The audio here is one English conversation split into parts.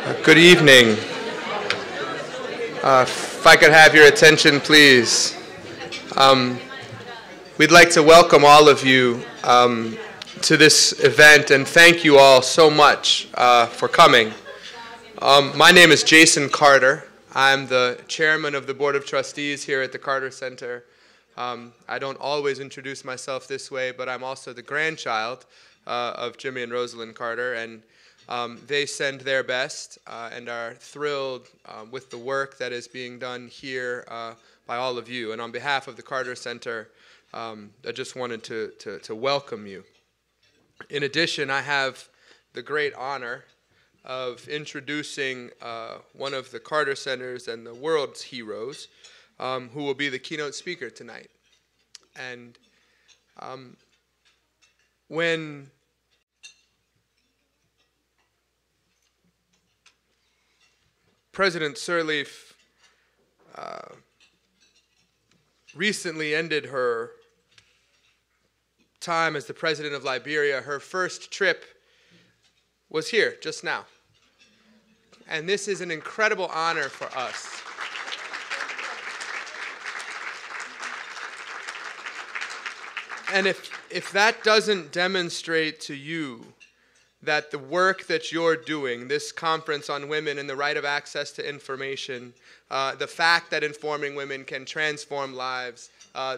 Good evening. If I could have your attention, please. We'd like to welcome all of you to this event and thank you all so much for coming. My name is Jason Carter. I'm the chairman of the Board of Trustees here at the Carter Center. I don't always introduce myself this way, but I'm also the grandchild of Jimmy and Rosalind Carter, and they send their best and are thrilled with the work that is being done here by all of you. And on behalf of the Carter Center, I just wanted to welcome you. In addition, I have the great honor of introducing one of the Carter Center's and the world's heroes, who will be the keynote speaker tonight. And when President Sirleaf recently ended her time as the president of Liberia, her first trip was here just now. And this is an incredible honor for us. And if that doesn't demonstrate to you that the work that you're doing, this conference on women and the right of access to information, the fact that informing women can transform lives,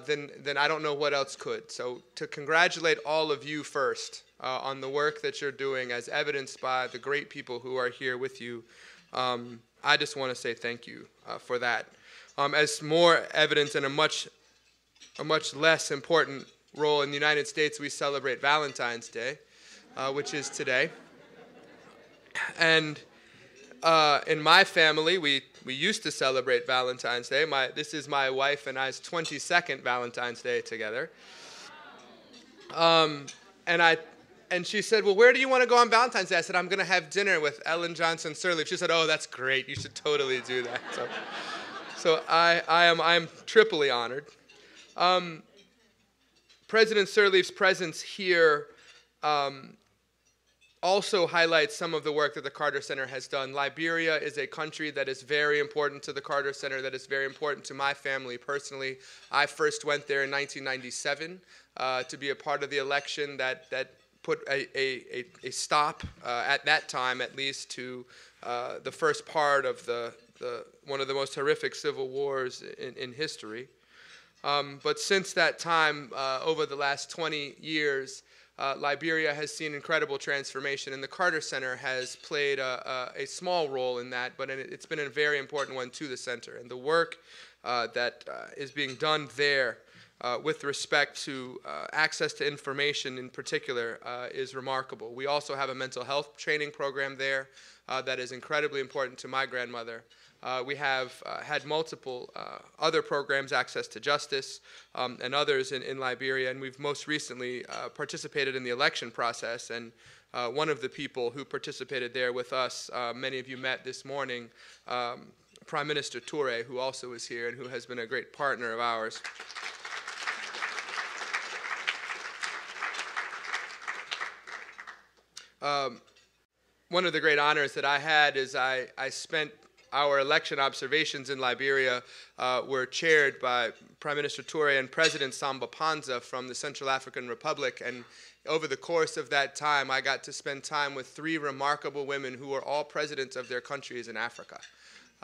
then I don't know what else could. So to congratulate all of you first on the work that you're doing as evidenced by the great people who are here with you, I just want to say thank you for that. As more evidence and a much less important role in the United States, we celebrate Valentine's Day, which is today. And in my family, we used to celebrate Valentine's Day. This is my wife and I's 22nd Valentine's Day together. And she said, well, where do you want to go on Valentine's Day? I said, I'm going to have dinner with Ellen Johnson Sirleaf. She said, oh, that's great. You should totally do that. So I'm triply honored. President Sirleaf's presence here also highlights some of the work that the Carter Center has done. Liberia is a country that is very important to the Carter Center, that is very important to my family personally. I first went there in 1997 to be a part of the election that put a stop, at that time at least, to the first part of one of the most horrific civil wars in history. But since that time, over the last 20 years, Liberia has seen incredible transformation, and the Carter Center has played a small role in that, but it's been a very important one to the center. And the work that is being done there with respect to access to information in particular is remarkable. We also have a mental health training program there that is incredibly important to my grandmother. We have had multiple other programs, access to justice, and others in Liberia, and we've most recently participated in the election process. And one of the people who participated there with us, many of you met this morning, Prime Minister Toure, who also is here and who has been a great partner of ours. One of the great honors that I had is I spent our election observations in Liberia were chaired by Prime Minister Toure and President Samba Panza from the Central African Republic. And over the course of that time, I got to spend time with three remarkable women who were all presidents of their countries in Africa.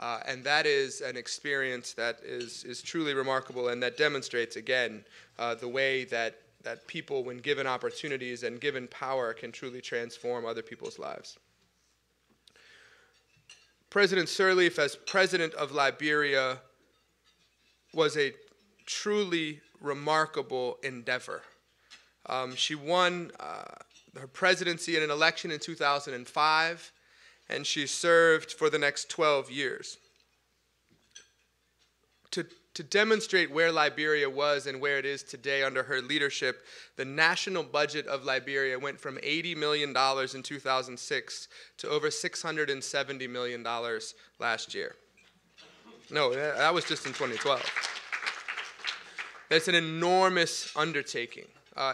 And that is an experience that is truly remarkable and that demonstrates, again, the way that people, when given opportunities and given power, can truly transform other people's lives. President Sirleaf, as president of Liberia, was a truly remarkable endeavor. She won her presidency in an election in 2005, and she served for the next 12 years. To demonstrate where Liberia was and where it is today under her leadership, the national budget of Liberia went from $80 million in 2006 to over $670 million last year. No, that was just in 2012. That's an enormous undertaking.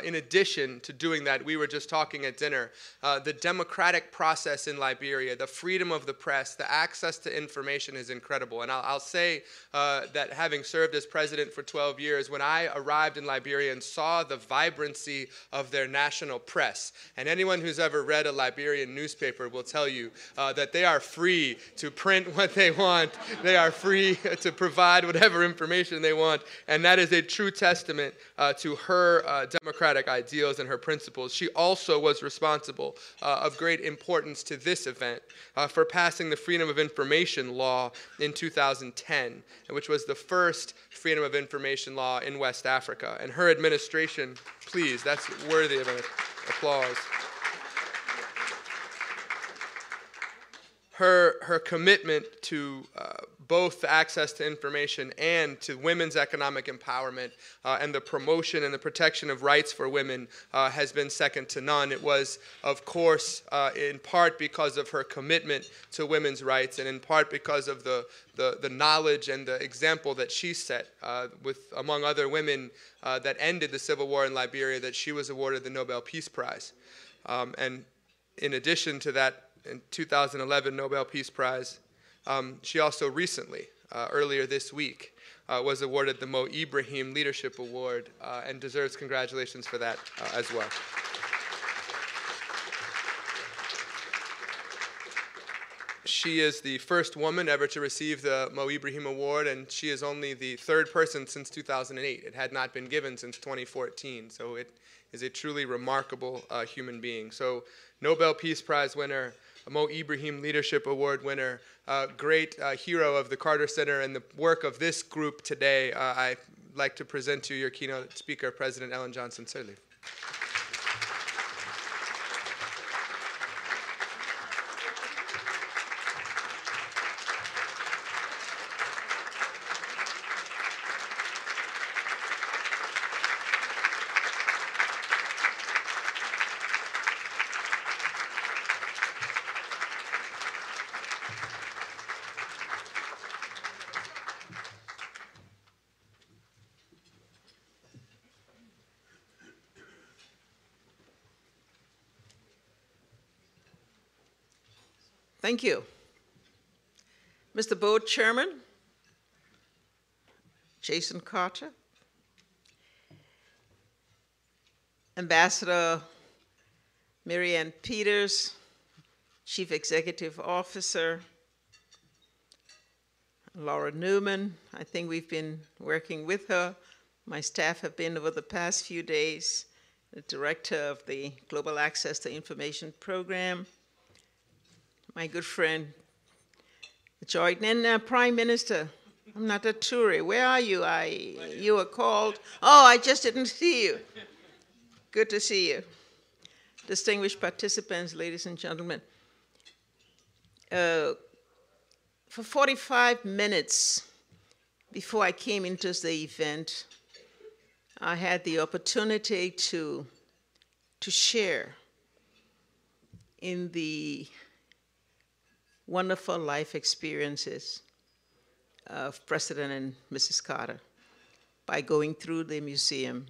in addition to doing that, we were just talking at dinner, the democratic process in Liberia, the freedom of the press, the access to information is incredible. And I'll say that having served as president for 12 years, when I arrived in Liberia and saw the vibrancy of their national press, and anyone who's ever read a Liberian newspaper will tell you that they are free to print what they want, they are free to provide whatever information they want, and that is a true testament to her democratic ideals and her principles. She also was responsible of great importance to this event for passing the Freedom of Information Law in 2010, which was the first freedom of information law in West Africa. And her administration, please, that's worthy of an applause. Her commitment to both access to information and to women's economic empowerment and the promotion and the protection of rights for women has been second to none. It was, of course, in part because of her commitment to women's rights and in part because of the knowledge and the example that she set with, among other women, that ended the civil war in Liberia, that she was awarded the Nobel Peace Prize. And in addition to that, in 2011 Nobel Peace Prize, she also recently, earlier this week, was awarded the Mo Ibrahim Leadership Award and deserves congratulations for that as well. She is the first woman ever to receive the Mo Ibrahim Award, and she is only the third person since 2008. It had not been given since 2014, so it is a truly remarkable human being. So Nobel Peace Prize winner, a Mo Ibrahim Leadership Award winner, great hero of the Carter Center and the work of this group today. I'd like to present to you your keynote speaker, President Ellen Johnson Sirleaf. Thank you. Mr. Board Chairman, Jason Carter, Ambassador Mary Ann Peters, Chief Executive Officer, Laura Newman. I think we've been working with her. My staff have been over the past few days, the Director of the Global Access to Information Program, my good friend, Jordan, and Prime Minister, I'm not a Toure. Where are you? You were called. Oh, I just didn't see you. Good to see you. Distinguished participants, ladies and gentlemen. For 45 minutes before I came into the event, I had the opportunity to share in the wonderful life experiences of President and Mrs. Carter by going through the museum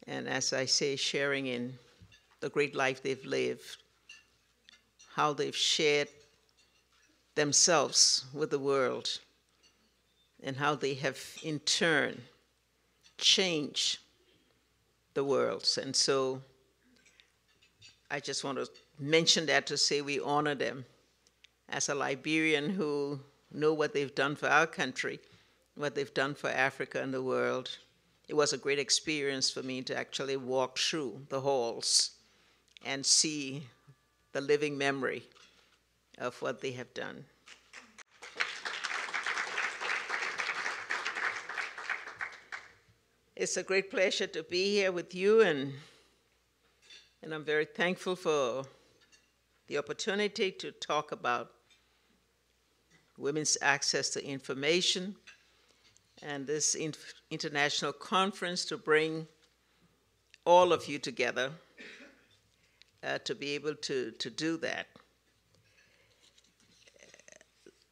and, as I say, sharing in the great life they've lived, how they've shared themselves with the world, and how they have in turn changed the world. And so I just want to mention that to say we honor them. As a Liberian who know what they've done for our country, what they've done for Africa and the world, it was a great experience for me to actually walk through the halls and see the living memory of what they have done. It's a great pleasure to be here with you, and I'm very thankful for the opportunity to talk about women's access to information and this international conference to bring all of you together to be able to do that.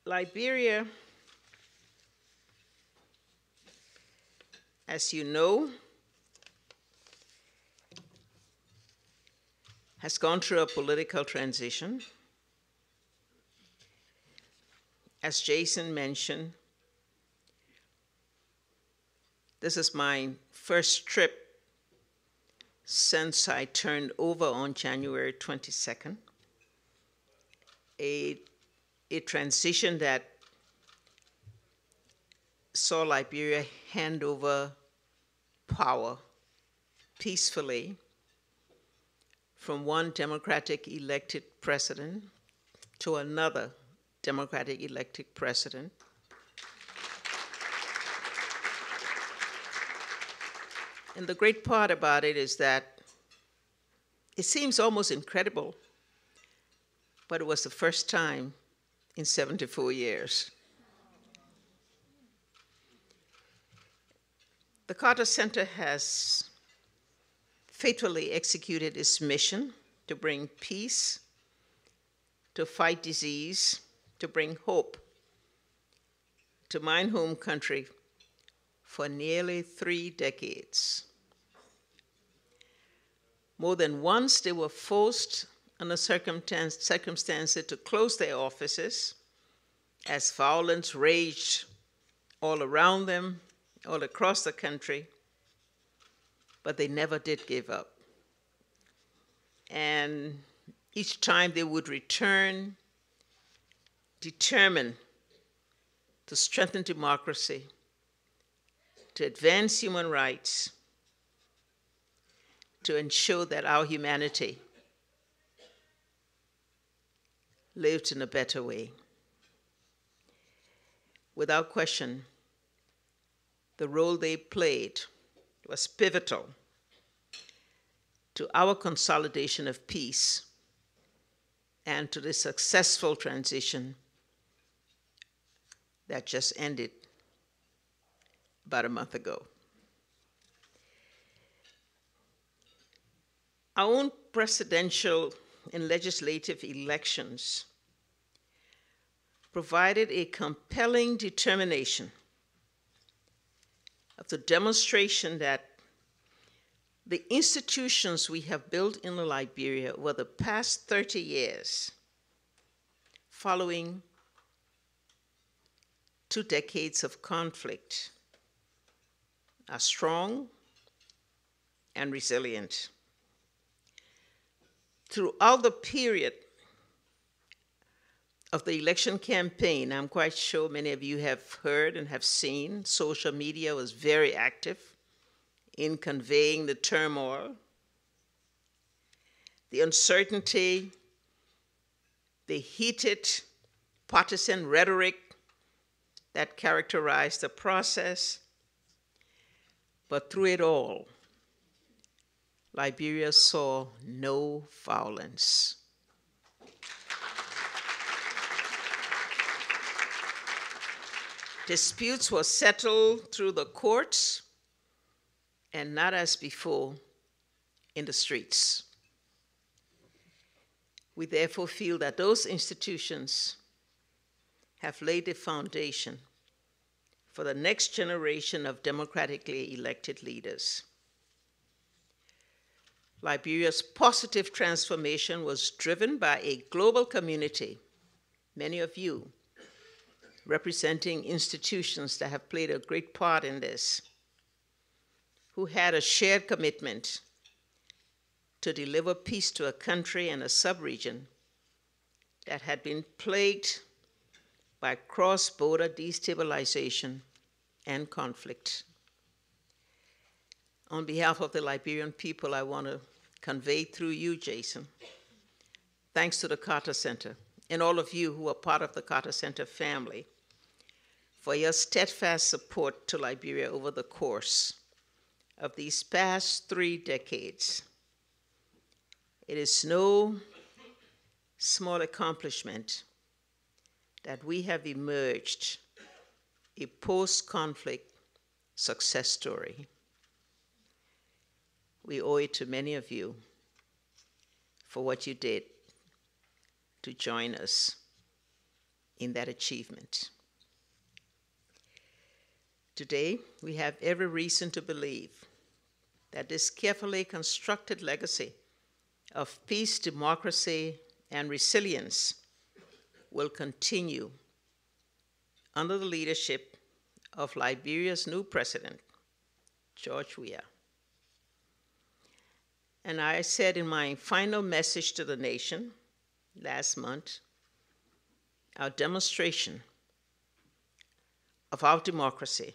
Liberia, as you know, has gone through a political transition. As Jason mentioned, this is my first trip since I turned over on January 22nd. A transition that saw Liberia hand over power peacefully from one democratic elected president to another democratic elected president. And the great part about it is that it seems almost incredible, but it was the first time in 74 years. The Carter Center has faithfully executed its mission to bring peace, to fight disease, to bring hope to my home country for nearly 3 decades. More than once, they were forced under circumstances to close their offices as violence raged all around them, all across the country, but they never did give up. And each time they would return, determined to strengthen democracy, to advance human rights, to ensure that our humanity lived in a better way. Without question, the role they played was pivotal to our consolidation of peace and to the successful transition that just ended about a month ago. Our own presidential and legislative elections provided a compelling determination of the demonstration that the institutions we have built in Liberia over the past 30 years, following 2 decades of conflict, are strong and resilient. Throughout the period of the election campaign, I'm quite sure many of you have heard and have seen, social media was very active in conveying the turmoil, the uncertainty, the heated partisan rhetoric that characterized the process. But through it all, Liberia saw no violence. Disputes were settled through the courts and not as before in the streets. We therefore feel that those institutions have laid the foundation for the next generation of democratically elected leaders. Liberia's positive transformation was driven by a global community, many of you representing institutions that have played a great part in this, who had a shared commitment to deliver peace to a country and a sub-region that had been plagued by cross-border destabilization and conflict. On behalf of the Liberian people, I want to convey through you, Jason, thanks to the Carter Center and all of you who are part of the Carter Center family for your steadfast support to Liberia over the course of these past 3 decades. It is no small accomplishment that we have emerged a post-conflict success story. We owe it to many of you for what you did to join us in that achievement. Today, we have every reason to believe that this carefully constructed legacy of peace, democracy, and resilience will continue under the leadership of Liberia's new president, George Weah. And I said in my final message to the nation last month, our demonstration of our democracy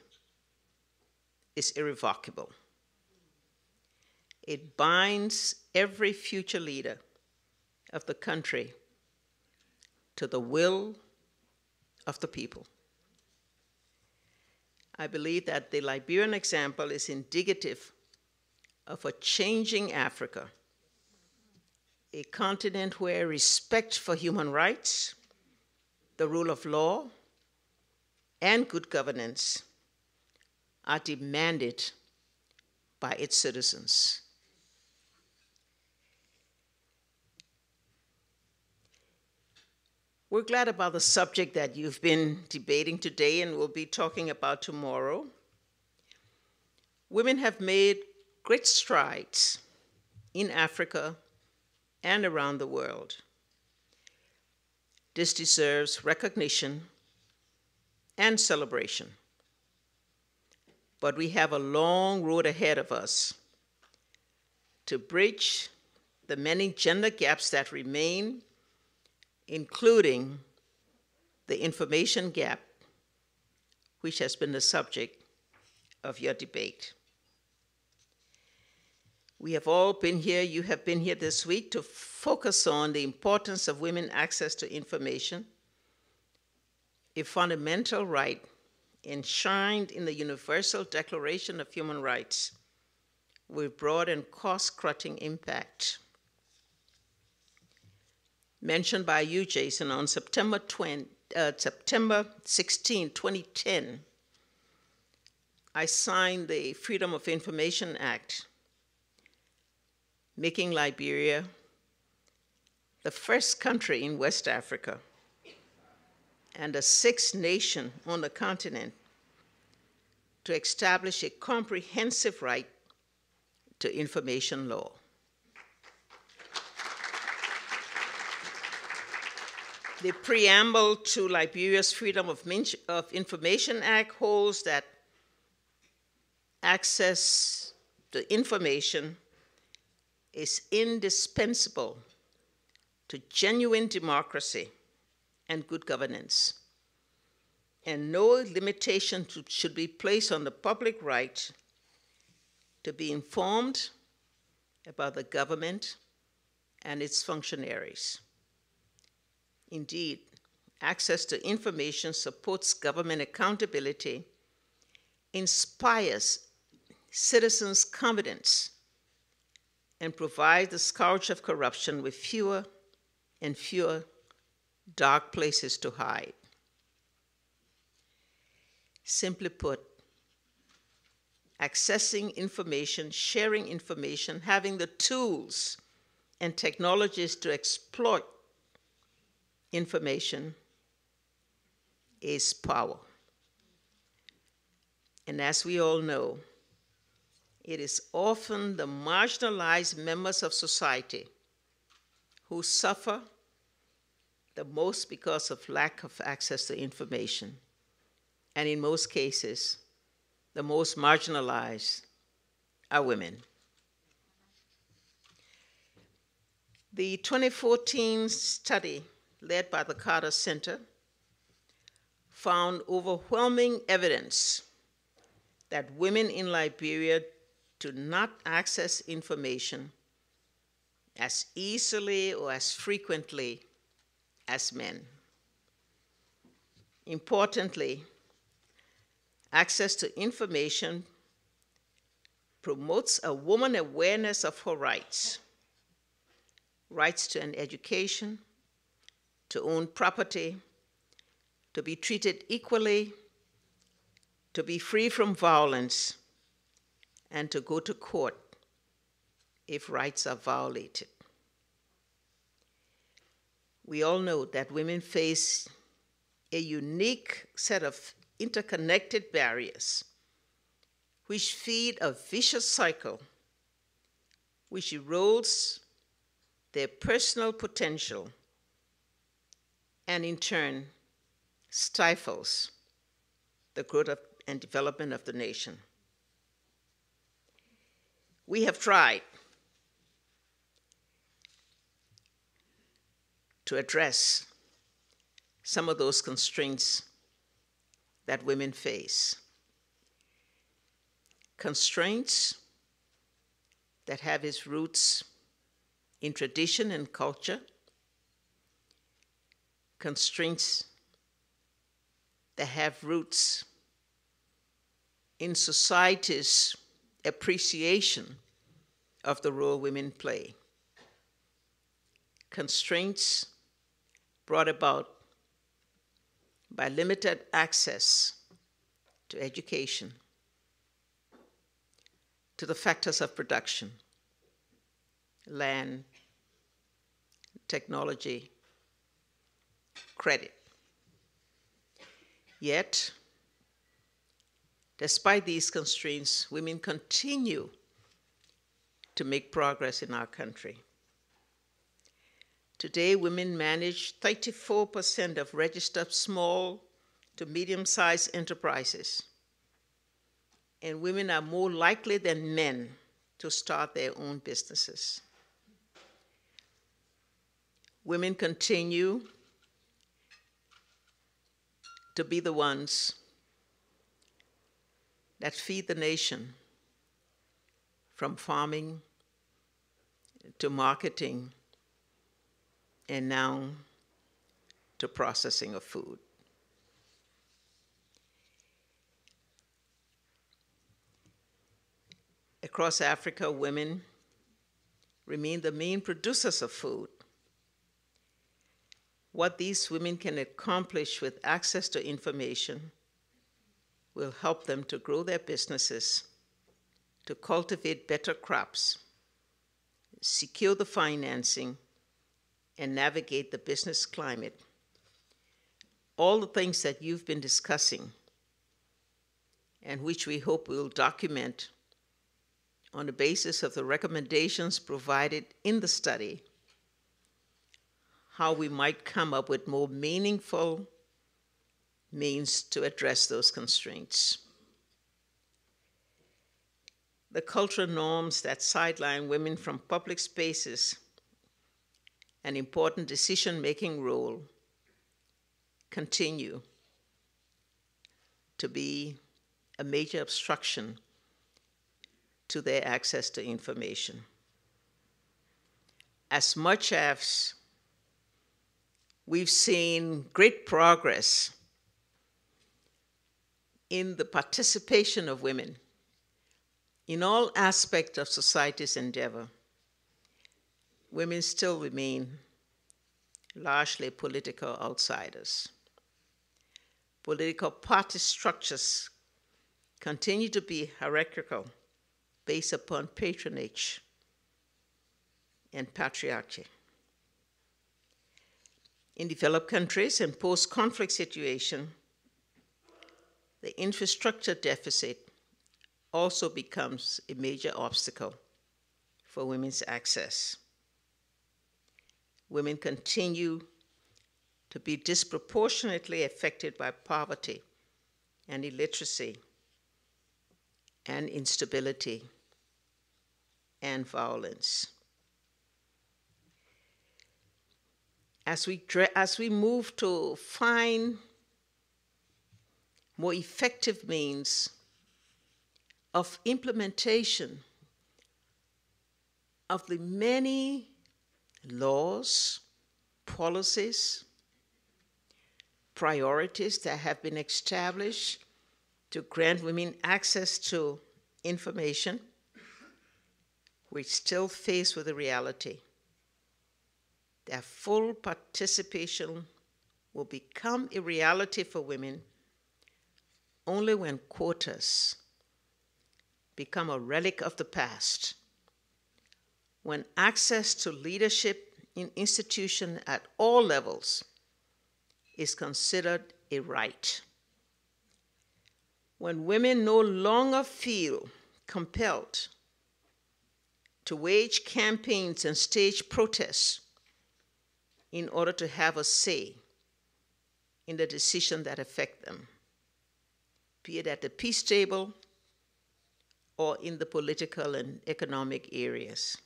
is irrevocable. It binds every future leader of the country to the will of the people. I believe that the Liberian example is indicative of a changing Africa, a continent where respect for human rights, the rule of law, and good governance are demanded by its citizens. We're glad about the subject that you've been debating today and will be talking about tomorrow. Women have made great strides in Africa and around the world. This deserves recognition and celebration. But we have a long road ahead of us to bridge the many gender gaps that remain, including the information gap, which has been the subject of your debate. We have all been here, you have been here this week to focus on the importance of women's access to information, a fundamental right enshrined in the Universal Declaration of Human Rights with broad and cost-cutting impact. Mentioned by you, Jason, on September 16, 2010, I signed the Freedom of Information Act, making Liberia the first country in West Africa and the sixth nation on the continent to establish a comprehensive right to information law. The preamble to Liberia's Freedom of Information Act holds that access to information is indispensable to genuine democracy and good governance, and no limitation should be placed on the public right to be informed about the government and its functionaries. Indeed, access to information supports government accountability, inspires citizens' confidence, and provides the scourge of corruption with fewer and fewer dark places to hide. Simply put, accessing information, sharing information, having the tools and technologies to exploit information is power. And as we all know, it is often the marginalized members of society who suffer the most because of lack of access to information. And in most cases, the most marginalized are women. The 2014 study led by the Carter Center found overwhelming evidence that women in Liberia do not access information as easily or as frequently as men. Importantly, access to information promotes a woman awareness of her rights, rights to an education, to own property, to be treated equally, to be free from violence, and to go to court if rights are violated. We all know that women face a unique set of interconnected barriers which feed a vicious cycle which erodes their personal potential, and in turn stifles the growth and development of the nation. We have tried to address some of those constraints that women face. Constraints that have its roots in tradition and culture, constraints that have roots in society's appreciation of the role women play, constraints brought about by limited access to education, to the factors of production, land, technology, credit. Yet, despite these constraints, women continue to make progress in our country. Today, women manage 34% of registered small to medium-sized enterprises, and women are more likely than men to start their own businesses. Women continue to be the ones that feed the nation, from farming to marketing and now to processing of food. Across Africa, women remain the main producers of food. What these women can accomplish with access to information will help them to grow their businesses, to cultivate better crops, secure the financing, and navigate the business climate. All the things that you've been discussing and which we hope we'll document on the basis of the recommendations provided in the study, how we might come up with more meaningful means to address those constraints. The cultural norms that sideline women from public spaces, an important decision-making role, continue to be a major obstruction to their access to information. As much as we've seen great progress in the participation of women in all aspects of society's endeavor, women still remain largely political outsiders. Political party structures continue to be hierarchical, based upon patronage and patriarchy. In developed countries and post-conflict situations, the infrastructure deficit also becomes a major obstacle for women's access. Women continue to be disproportionately affected by poverty and illiteracy and instability and violence. As we move to find more effective means of implementation of the many laws, policies, priorities that have been established to grant women access to information, we're still faced with the reality that full participation will become a reality for women only when quotas become a relic of the past, when access to leadership in institutions at all levels is considered a right, when women no longer feel compelled to wage campaigns and stage protests in order to have a say in the decisions that affect them, be it at the peace table or in the political and economic areas.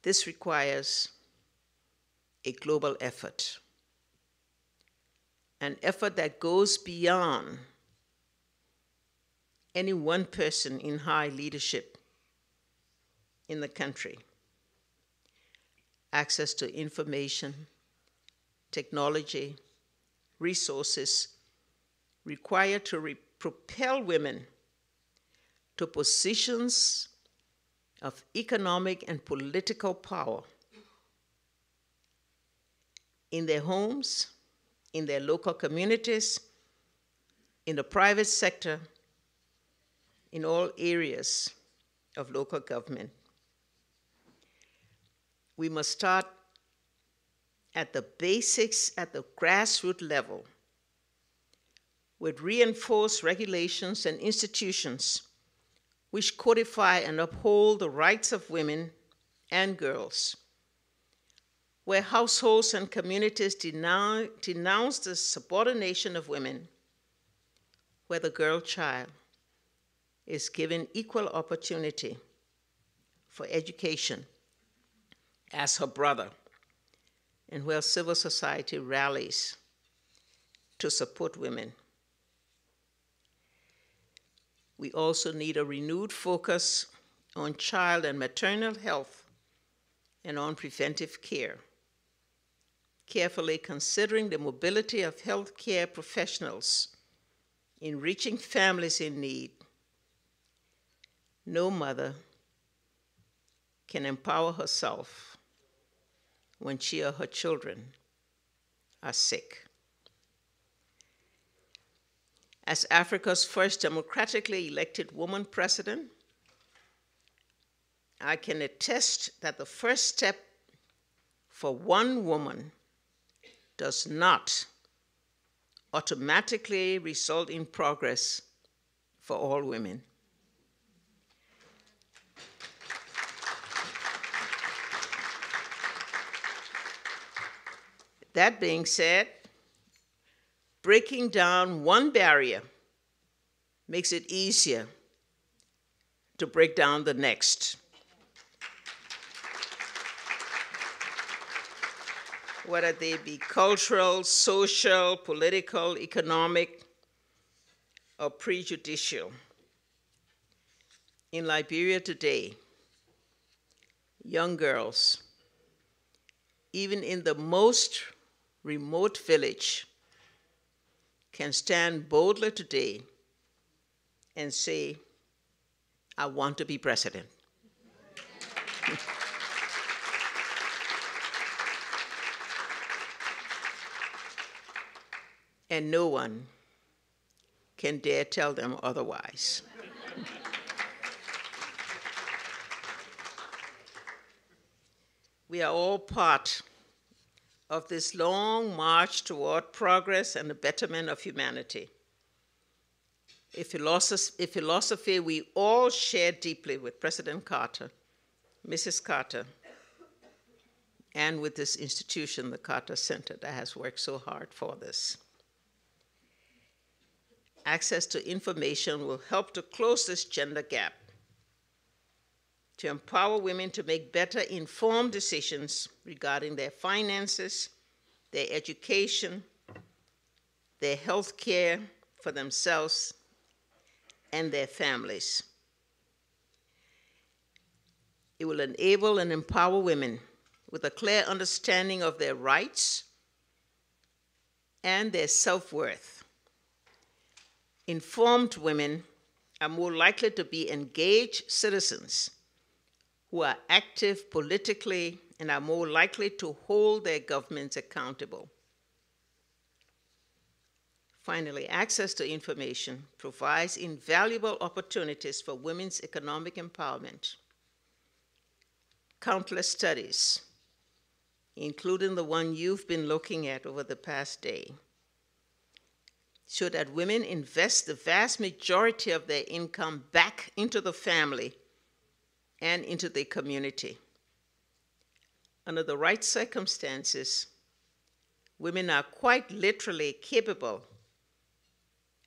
This requires a global effort, an effort that goes beyond any one person in high leadership in the country. Access to information, technology, resources required to propel women to positions of economic and political power in their homes, in their local communities, in the private sector, in all areas of local government. We must start at the basics, at the grassroots level, with reinforced regulations and institutions which codify and uphold the rights of women and girls, where households and communities denounce the subordination of women, where the girl child is given equal opportunity for education as her brother, and where civil society rallies to support women. We also need a renewed focus on child and maternal health and on preventive care, carefully considering the mobility of healthcare professionals in reaching families in need. No mother can empower herself when she or her children are sick. As Africa's first democratically elected woman president, I can attest that the first step for one woman does not automatically result in progress for all women. That being said, breaking down one barrier makes it easier to break down the next. Whether they be cultural, social, political, economic, or prejudicial. In Liberia today, young girls, even in the most remote village, can stand boldly today and say, I want to be president. And no one can dare tell them otherwise. We are all part of this long march toward progress and the betterment of humanity. A philosophy we all share deeply with President Carter, Mrs. Carter, and with this institution, the Carter Center, that has worked so hard for this. Access to information will help to close this gender gap, to empower women to make better informed decisions regarding their finances, their education, their health care for themselves and their families. It will enable and empower women with a clear understanding of their rights and their self-worth. Informed women are more likely to be engaged citizens who are active politically and are more likely to hold their governments accountable. Finally, access to information provides invaluable opportunities for women's economic empowerment. Countless studies, including the one you've been looking at over the past day, show that women invest the vast majority of their income back into the family and into the community. Under the right circumstances, women are quite literally capable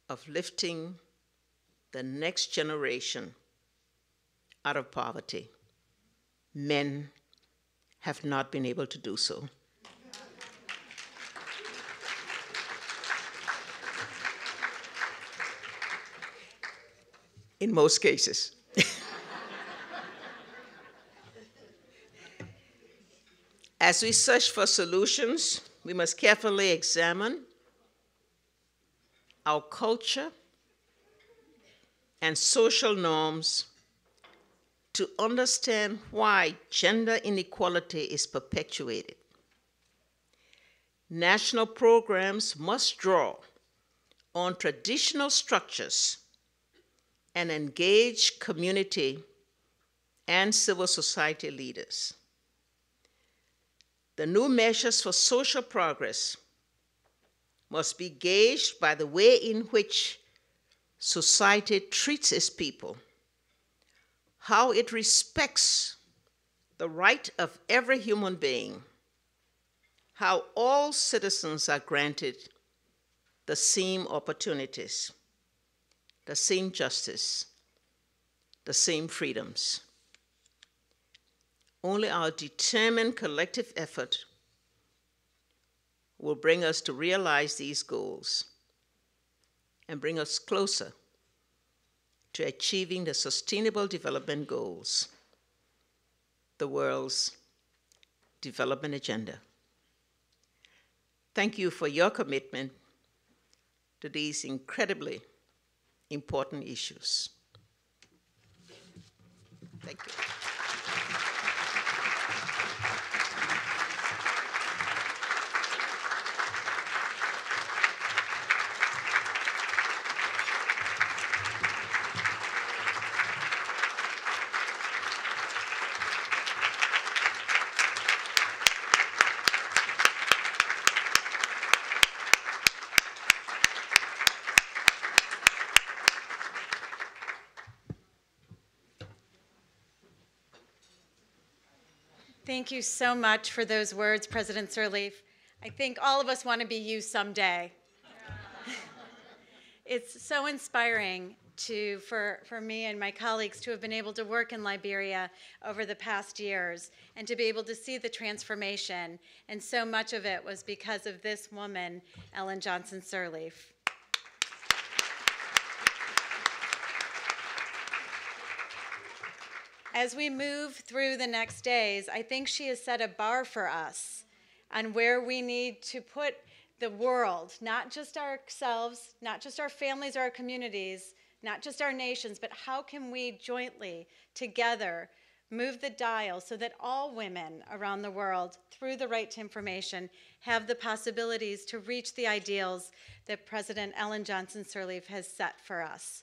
of lifting the next generation out of poverty. Men have not been able to do so. In most cases. As we search for solutions, we must carefully examine our culture and social norms to understand why gender inequality is perpetuated. National programs must draw on traditional structures and engage community and civil society leaders. The new measures for social progress must be gauged by the way in which society treats its people, how it respects the right of every human being, how all citizens are granted the same opportunities, the same justice, the same freedoms. Only our determined collective effort will bring us to realize these goals and bring us closer to achieving the Sustainable Development Goals, the world's development agenda. Thank you for your commitment to these incredibly important issues. Thank you. Thank you so much for those words, President Sirleaf. I think all of us want to be you someday. It's so inspiring for me and my colleagues to have been able to work in Liberia over the past years and to be able to see the transformation. And so much of it was because of this woman, Ellen Johnson Sirleaf. As we move through the next days, I think she has set a bar for us on where we need to put the world, not just ourselves, not just our families or our communities, not just our nations, but how can we jointly, together, move the dial so that all women around the world, through the right to information, have the possibilities to reach the ideals that President Ellen Johnson Sirleaf has set for us.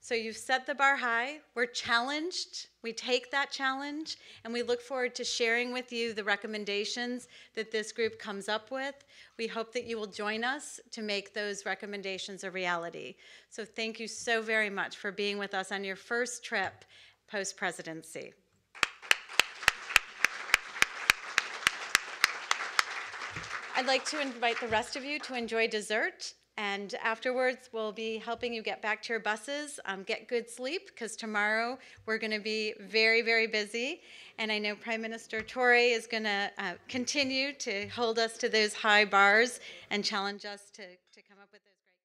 So you've set the bar high. We're challenged. We take that challenge, and we look forward to sharing with you the recommendations that this group comes up with. We hope that you will join us to make those recommendations a reality. So thank you so very much for being with us on your first trip post-presidency. I'd like to invite the rest of you to enjoy dessert. And afterwards, we'll be helping you get back to your buses, get good sleep, because tomorrow we're going to be very, very busy. And I know Prime Minister Toure is going to continue to hold us to those high bars and challenge us to come up with those great